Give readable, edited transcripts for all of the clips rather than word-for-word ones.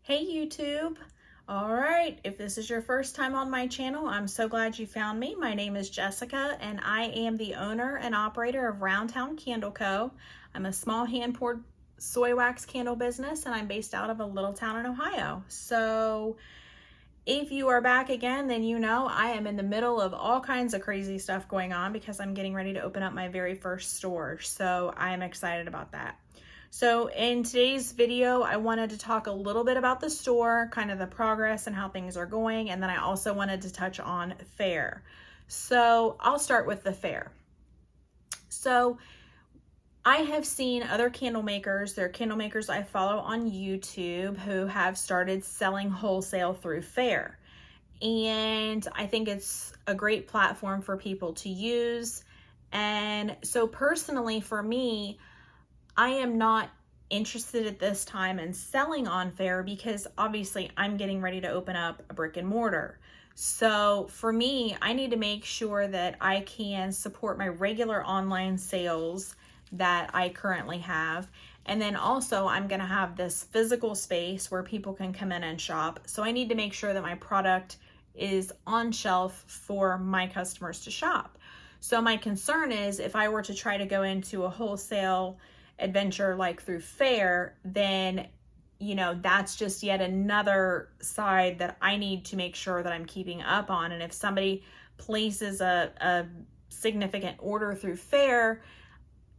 Hey YouTube! Alright, if this is your first time on my channel, I'm so glad you found me. My name is Jessica and I am the owner and operator of Roundtown Candle Co. I'm a small hand-poured soy wax candle business and I'm based out of a little town in Ohio. So if you are back again, then you know I am in the middle of all kinds of crazy stuff going on because I'm getting ready to open up my very first store. So I'm excited about that. So in today's video, I wanted to talk a little bit about the store, kind of the progress and how things are going. And then I also wanted to touch on Faire. So I'll start with the Faire. So I have seen other candle makers, there are candle makers I follow on YouTube who have started selling wholesale through Faire. And I think it's a great platform for people to use. And so personally for me, I am not interested at this time in selling on Faire because obviously I'm getting ready to open up a brick and mortar. So for me, I need to make sure that I can support my regular online sales that I currently have. And then also I'm gonna have this physical space where people can come in and shop. So I need to make sure that my product is on shelf for my customers to shop. So my concern is if I were to try to go into a wholesale adventure like through Faire, then that's just yet another side that I need to make sure that I'm keeping up on. And if somebody places a significant order through Faire,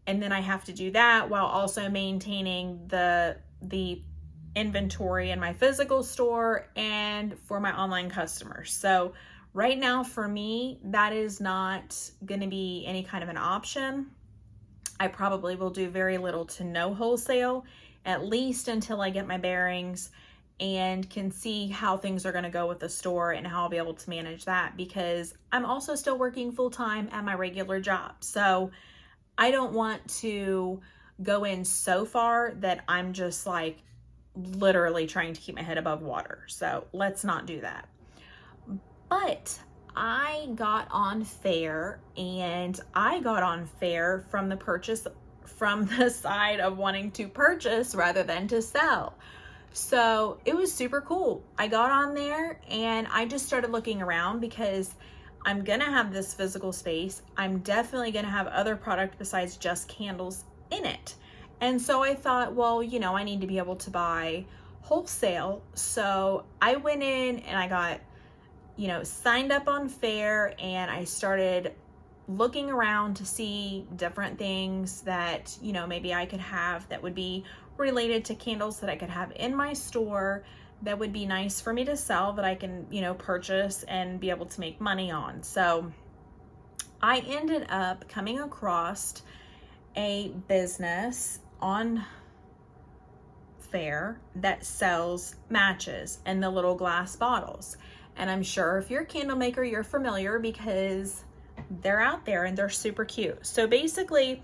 and then I have to do that while also maintaining the inventory in my physical store and for my online customers. So right now for me, that is not going to be any kind of an option. I probably will do very little to no wholesale, at least until I get my bearings and can see how things are going to go with the store and how I'll be able to manage that, because I'm also still working full-time at my regular job. So I don't want to go in so far that I'm just like literally trying to keep my head above water. So let's not do that. But I got on Faire, and I got on Faire from the side of wanting to purchase rather than to sell. So it was super cool. I got on there and I just started looking around because I'm gonna have this physical space. I'm definitely gonna have other product besides just candles in it. And so I thought, well, I need to be able to buy wholesale. So I went in and I got signed up on Faire, and I started looking around to see different things that, maybe I could have that would be related to candles that I could have in my store that would be nice for me to sell, that I can, purchase and be able to make money on. So I ended up coming across a business on Faire that sells matches in the little glass bottles. And I'm sure if you're a candle maker, you're familiar because they're out there and they're super cute. So basically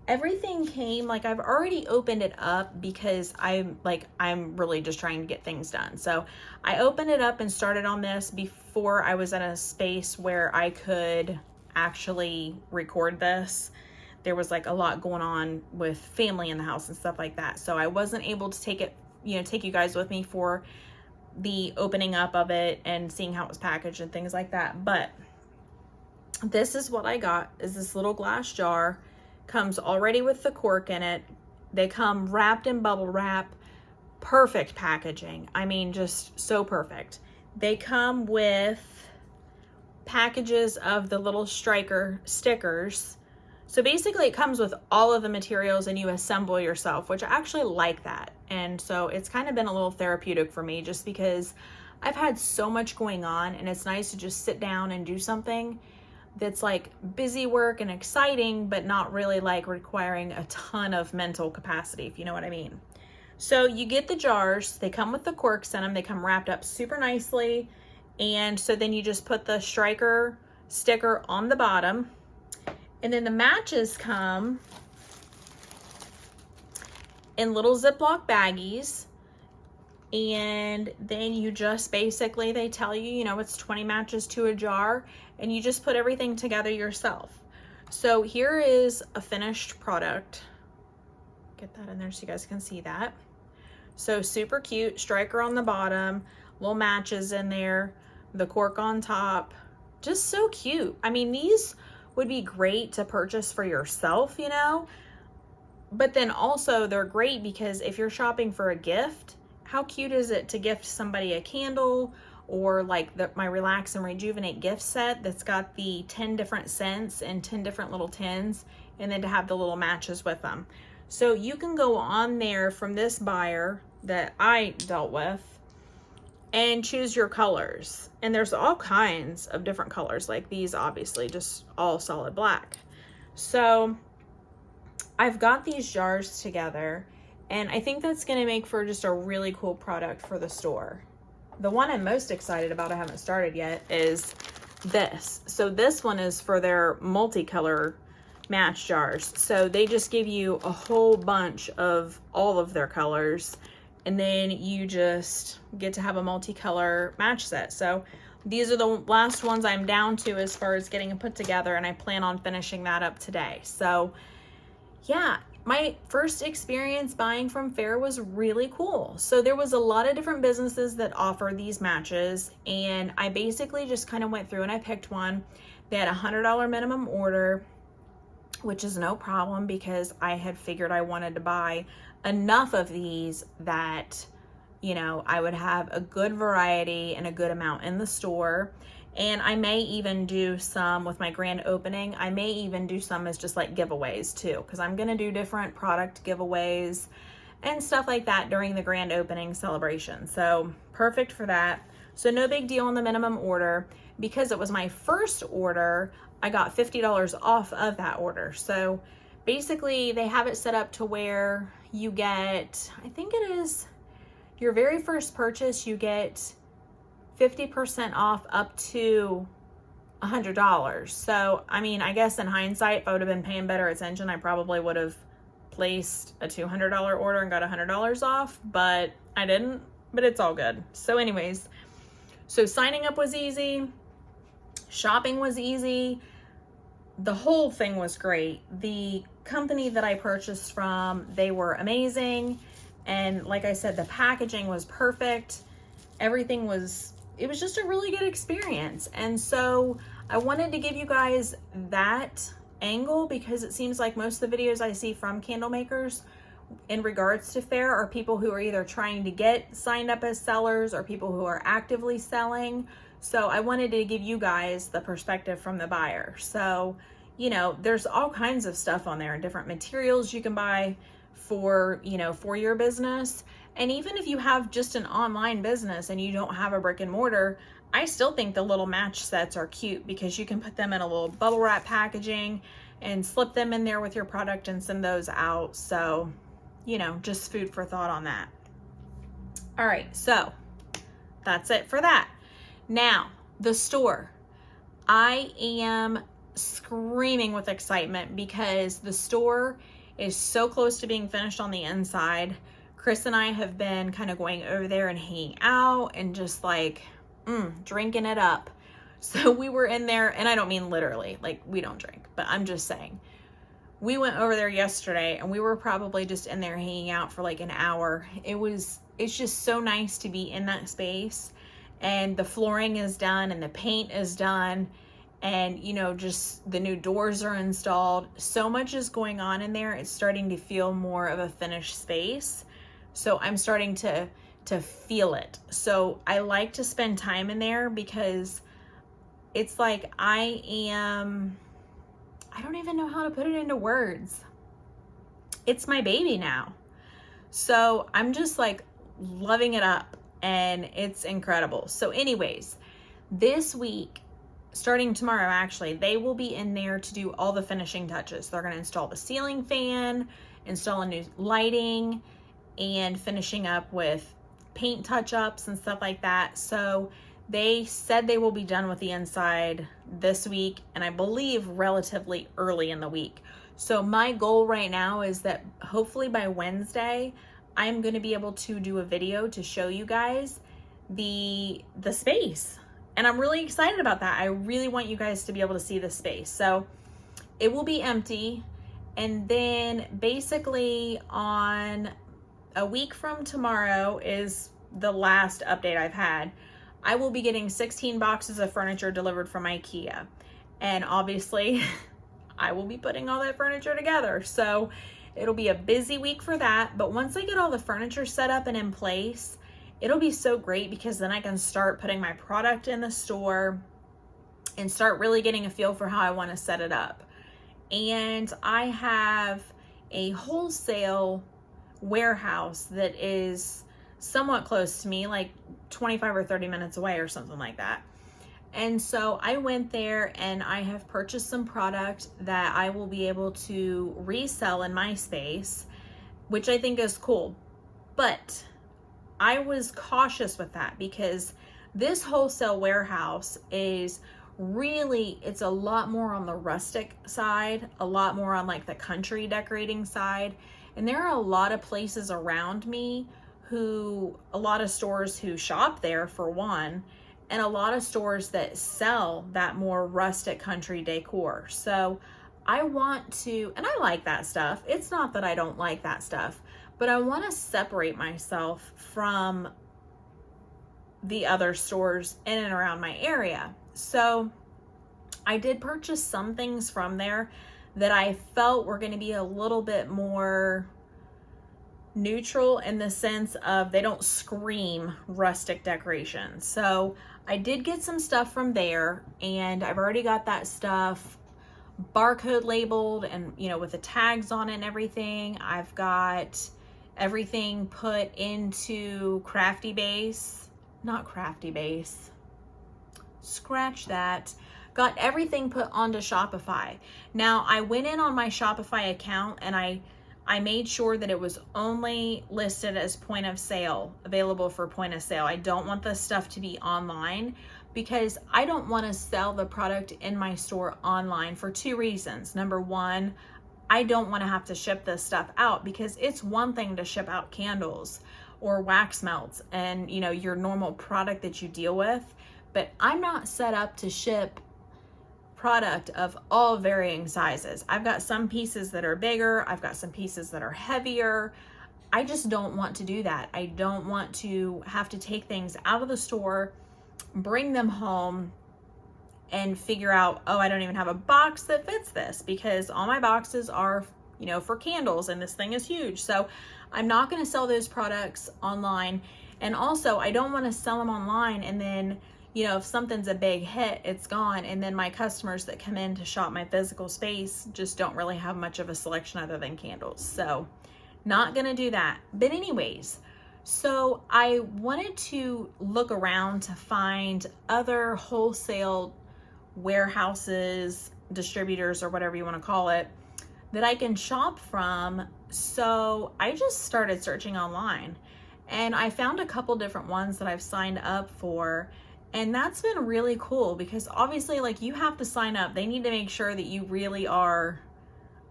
everything came, like I've already opened it up because I'm really just trying to get things done. So I opened it up and started on this before I was in a space where I could actually record this. There was like a lot going on with family in the house and stuff like that. So I wasn't able to take you guys with me for the opening up of it and seeing how it was packaged and things like that. But this is what I got, is this little glass jar. Comes already with the cork in it. They come wrapped in bubble wrap. Perfect packaging. I mean, just so perfect. They come with packages of the little striker stickers. So basically it comes with all of the materials and you assemble yourself, which I actually like that. And so it's kind of been a little therapeutic for me just because I've had so much going on, and it's nice to just sit down and do something that's like busy work and exciting, but not really like requiring a ton of mental capacity, if you know what I mean. So you get the jars, they come with the corks in them, they come wrapped up super nicely. And so then you just put the striker sticker on the bottom. And then the matches come in little Ziploc baggies. And then you just basically, they tell you, it's 20 matches to a jar, and you just put everything together yourself. So here is a finished product. Get that in there so you guys can see that. So super cute, striker on the bottom, little matches in there, the cork on top, just so cute. I mean, these would be great to purchase for yourself, you know, but then also they're great because if you're shopping for a gift, how cute is it to gift somebody a candle, or like my Relax and Rejuvenate gift set that's got the 10 different scents and 10 different little tins, and then to have the little matches with them. So you can go on there from this buyer that I dealt with and choose your colors. And there's all kinds of different colors, like these obviously just all solid black. So I've got these jars together, and I think that's gonna make for just a really cool product for the store. The one I'm most excited about, I haven't started yet, is this. So this one is for their multicolor match jars. So they just give you a whole bunch of all of their colors, and then you just get to have a multicolor match set. So these are the last ones I'm down to as far as getting it put together, and I plan on finishing that up today. So yeah, my first experience buying from Faire was really cool. So there was a lot of different businesses that offer these matches, and I basically just kind of went through and I picked one. They had a $100 minimum order, which is no problem because I had figured I wanted to buy enough of these that, you know, I would have a good variety and a good amount in the store. And I may even do some with my grand opening. I may even do some as just like giveaways too, because I'm gonna do different product giveaways and stuff like that during the grand opening celebration. So perfect for that. So no big deal on the minimum order. Because it was my first order, I got $50 off of that order. So basically they have it set up to where you get, I think it is your very first purchase, you get 50% off up to $100. So, I mean, I guess in hindsight, if I would have been paying better attention, I probably would have placed a $200 order and got $100 off, but I didn't, but it's all good. So anyways, so signing up was easy. Shopping was easy. The whole thing was great. The company that I purchased from, they were amazing. And like I said, the packaging was perfect. Everything was, it was just a really good experience. And so I wanted to give you guys that angle because it seems like most of the videos I see from candle makers in regards to Faire are people who are either trying to get signed up as sellers or people who are actively selling. So I wanted to give you guys the perspective from the buyer. So, you know, there's all kinds of stuff on there, different materials you can buy for, you know, for your business. And even if you have just an online business and you don't have a brick and mortar, I still think the little match sets are cute because you can put them in a little bubble wrap packaging and slip them in there with your product and send those out. So, you know, just food for thought on that. All right, so that's it for that. Now, the store. I am screaming with excitement because the store is so close to being finished on the inside. Chris and I have been kind of going over there and hanging out and just like drinking it up. So we were in there, and I don't mean literally, like we don't drink, but I'm just saying. We went over there yesterday and we were probably just in there hanging out for like an hour. It's just so nice to be in that space, and the flooring is done and the paint is done, and you know, just the new doors are installed. So much is going on in there. It's starting to feel more of a finished space. So I'm starting to feel it. So I like to spend time in there because it's like I don't even know how to put it into words. It's my baby now. So I'm just like loving it up, and it's incredible. So anyways, this week, starting tomorrow actually, they will be in there to do all the finishing touches. They're going to install the ceiling fan, install a new lighting, and finishing up with paint touch-ups and stuff like that. So they said they will be done with the inside this week, and I believe relatively early in the week. So my goal right now is that hopefully by Wednesday, I'm going to be able to do a video to show you guys the space. And I'm really excited about that. I really want you guys to be able to see the space. So it will be empty. And then basically on a week from tomorrow is the last update I've had. I will be getting 16 boxes of furniture delivered from IKEA. And obviously, I will be putting all that furniture together. So it'll be a busy week for that. But once I get all the furniture set up and in place, it'll be so great because then I can start putting my product in the store and start really getting a feel for how I want to set it up. And I have a wholesale warehouse that is somewhat close to me, like 25 or 30 minutes away or something like that. And so I went there and I have purchased some product that I will be able to resell in my space, which I think is cool. But I was cautious with that because this wholesale warehouse is really, it's a lot more on the rustic side, a lot more on like the country decorating side. And there are a lot of places around me a lot of stores who shop there for one, and a lot of stores that sell that more rustic country decor. So I want to, and I like that stuff. It's not that I don't like that stuff, but I want to separate myself from the other stores in and around my area. So I did purchase some things from there that I felt were going to be a little bit more neutral in the sense of they don't scream rustic decoration. So I did get some stuff from there, and I've already got that stuff barcode labeled and, you know, with the tags on it and everything. I've got everything put into Crafty Base, not Crafty Base, scratch that. Got everything put onto Shopify. Now I went in on my Shopify account and I made sure that it was only listed as point of sale, available for point of sale. I don't want this stuff to be online because I don't want to sell the product in my store online for two reasons. Number one, I don't want to have to ship this stuff out because it's one thing to ship out candles or wax melts and, you know, your normal product that you deal with, but I'm not set up to ship product of all varying sizes. I've got some pieces that are bigger. I've got some pieces that are heavier. I just don't want to do that. I don't want to have to take things out of the store, bring them home, and figure out, oh, I don't even have a box that fits this because all my boxes are, you know, for candles and this thing is huge. So I'm not going to sell those products online. And also I don't want to sell them online and then, you know, if something's a big hit, it's gone. And then my customers that come in to shop my physical space just don't really have much of a selection other than candles. So not gonna do that. But anyways, so I wanted to look around to find other wholesale warehouses, distributors, or whatever you want to call it, that I can shop from. So I just started searching online and I found a couple different ones that I've signed up for. And that's been really cool because obviously, like, you have to sign up. They need to make sure that you really are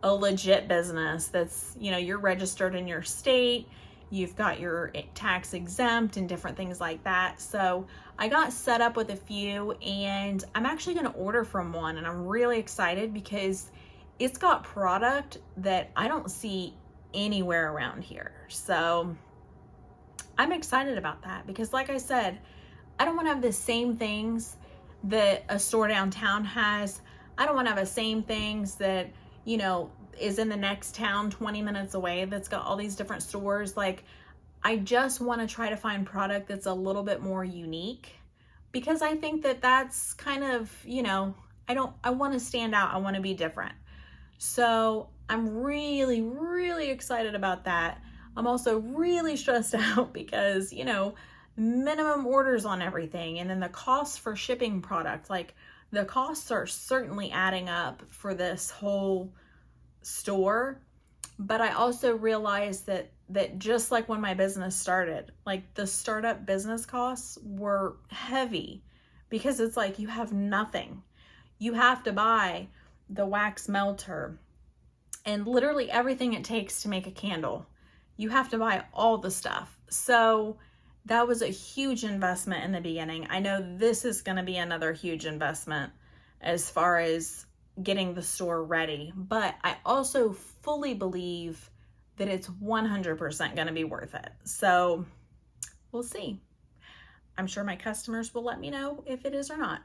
a legit business that's, you know, you're registered in your state, you've got your tax exempt and different things like that. So I got set up with a few and I'm actually going to order from one, and I'm really excited because it's got product that I don't see anywhere around here. So I'm excited about that because, like I said, I don't want to have the same things that a store downtown has. I don't want to have the same things that, you know, is in the next town 20 minutes away that's got all these different stores. Like, I just want to try to find product that's a little bit more unique because I think that that's kind of, you know, I want to stand out. I want to be different. So I'm really, really excited about that. I'm also really stressed out because, you know, minimum orders on everything, and then the costs for shipping product, like the costs are certainly adding up for this whole store. But I also realized that just like when my business started, like the startup business costs were heavy because it's like you have nothing. You have to buy the wax melter and literally everything it takes to make a candle. You have to buy all the stuff. So that was a huge investment in the beginning. I know this is going to be another huge investment as far as getting the store ready, but I also fully believe that it's 100% going to be worth it. So we'll see. I'm sure my customers will let me know if it is or not.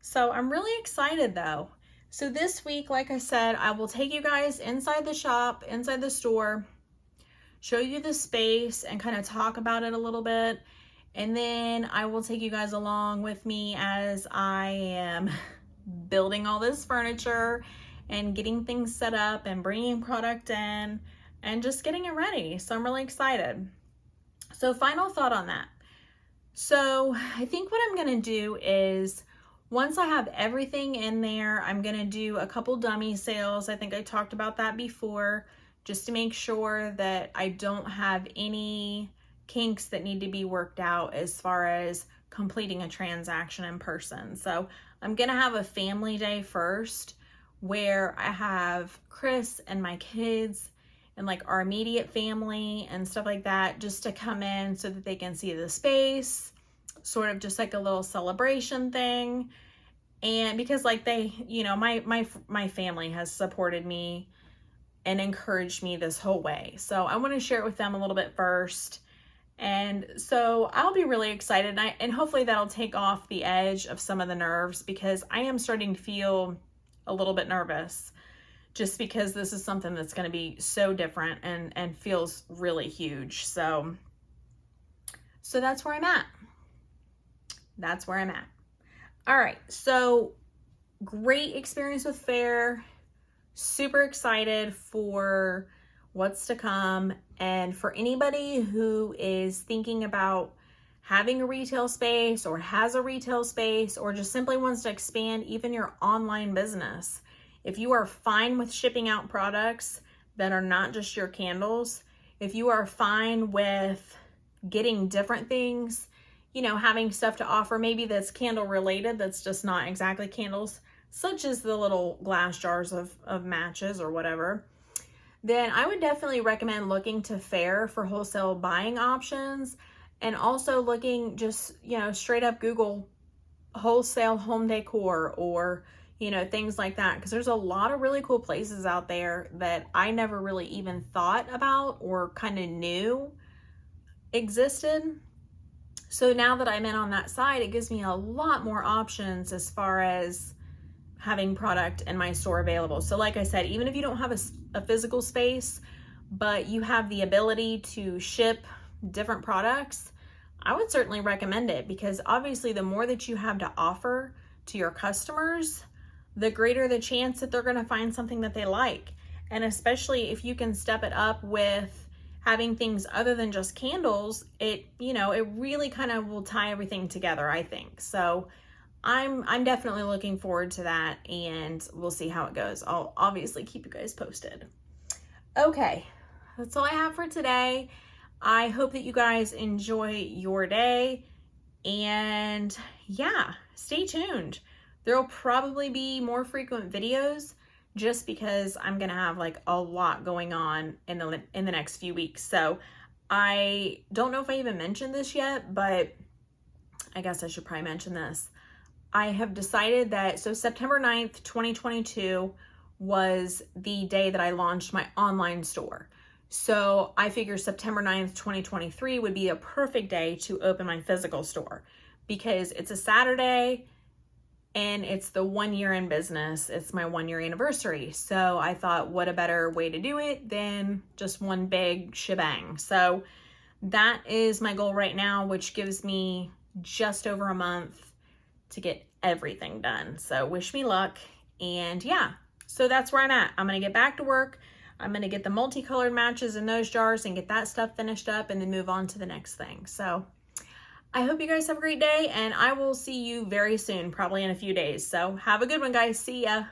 So I'm really excited though. So this week, like I said, I will take you guys inside the shop, inside the store, show you the space and kind of talk about it a little bit. And then I will take you guys along with me as I am building all this furniture and getting things set up and bringing product in and just getting it ready. So I'm really excited. So final thought on that. So I think what I'm gonna do is, once I have everything in there, I'm gonna do a couple dummy sales. I think I talked about that before, just to make sure that I don't have any kinks that need to be worked out as far as completing a transaction in person. So I'm gonna have a family day first, where I have Chris and my kids and like our immediate family and stuff like that, just to come in so that they can see the space, sort of just like a little celebration thing. And because like they, you know, my family has supported me and encouraged me this whole way. So I want to share it with them a little bit first. And so I'll be really excited, and hopefully that'll take off the edge of some of the nerves, because I am starting to feel a little bit nervous, just because this is something that's going to be so different and feels really huge. So that's where I'm at. That's where I'm at. All right. So great experience with Faire. Super excited for what's to come. And for anybody who is thinking about having a retail space or has a retail space or just simply wants to expand even your online business, if you are fine with shipping out products that are not just your candles, if you are fine with getting different things, you know, having stuff to offer maybe that's candle related, that's just not exactly candles, such as the little glass jars of matches or whatever, then I would definitely recommend looking to Faire for wholesale buying options, and also looking just, you know, straight up Google wholesale home decor or, you know, things like that, because there's a lot of really cool places out there that I never really even thought about or kind of knew existed. So now that I'm in on that side, it gives me a lot more options as far as having product in my store available. So like I said, even if you don't have a physical space, but you have the ability to ship different products, I would certainly recommend it, because obviously the more that you have to offer to your customers, the greater the chance that they're going to find something that they like. And especially if you can step it up with having things other than just candles, it, you know, it really kind of will tie everything together, I think. So I'm definitely looking forward to that, and we'll see how it goes. I'll obviously keep you guys posted. Okay, that's all I have for today. I hope that you guys enjoy your day, and yeah, stay tuned. There'll probably be more frequent videos, just because I'm gonna have like a lot going on in the next few weeks. So I don't know if I even mentioned this yet, but I guess I should probably mention this. I have decided that, so September 9th, 2022 was the day that I launched my online store. So I figure September 9th, 2023 would be a perfect day to open my physical store, because it's a Saturday and it's the 1 year in business. It's my 1 year anniversary. So I thought, what a better way to do it than just one big shebang. So that is my goal right now, which gives me just over a month to get everything done. So wish me luck. And yeah, so that's where I'm at. I'm going to get back to work. I'm going to get the multicolored matches in those jars and get that stuff finished up, and then move on to the next thing. So I hope you guys have a great day, and I will see you very soon, probably in a few days. So have a good one, guys. See ya.